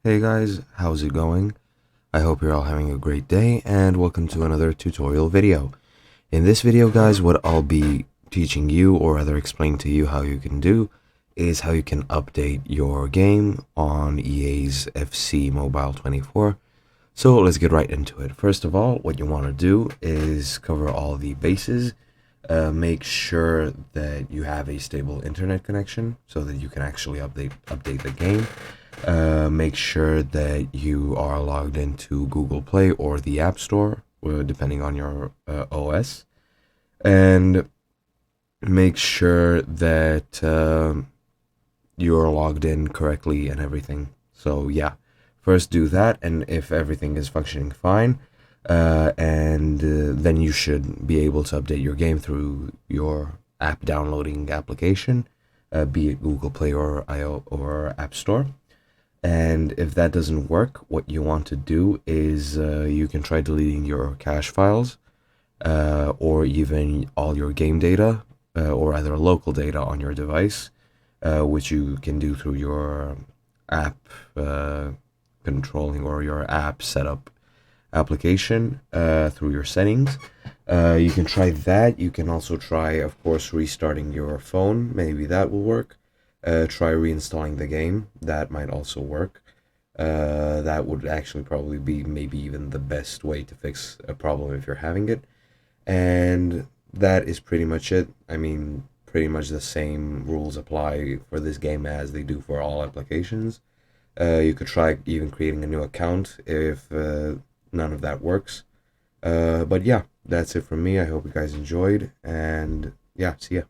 Hey guys, how's it going? I hope you're all having a great day and welcome to another tutorial video. In this video guys, what I'll be teaching you or rather explain to you how you can do is how you can update your game on EA's FC Mobile 24. So let's get right into it. First of all, what you want to do is cover all the bases. Make sure that you have a stable internet connection so that you can actually update the game. Make sure that you are logged into Google Play or the App Store, depending on your OS, and make sure that you're logged in correctly and everything. So yeah, first do that, and if everything is functioning fine, and then you should be able to update your game through your app downloading application, be it Google Play or IO or App Store. And if that doesn't work, what you want to do is you can try deleting your cache files or even all your game data or other local data on your device, which you can do through your app controlling or your app setup application through your settings. You can try that. You can also try, of course, restarting your phone. Maybe that will work. Try reinstalling the game. That might also work. That would actually probably be maybe even the best way to fix a problem if you're having it. And that is pretty much it. I mean, pretty much the same rules apply for this game as they do for all applications. You could try even creating a new account if none of that works. But yeah, that's it from me. I hope you guys enjoyed, and yeah, see ya.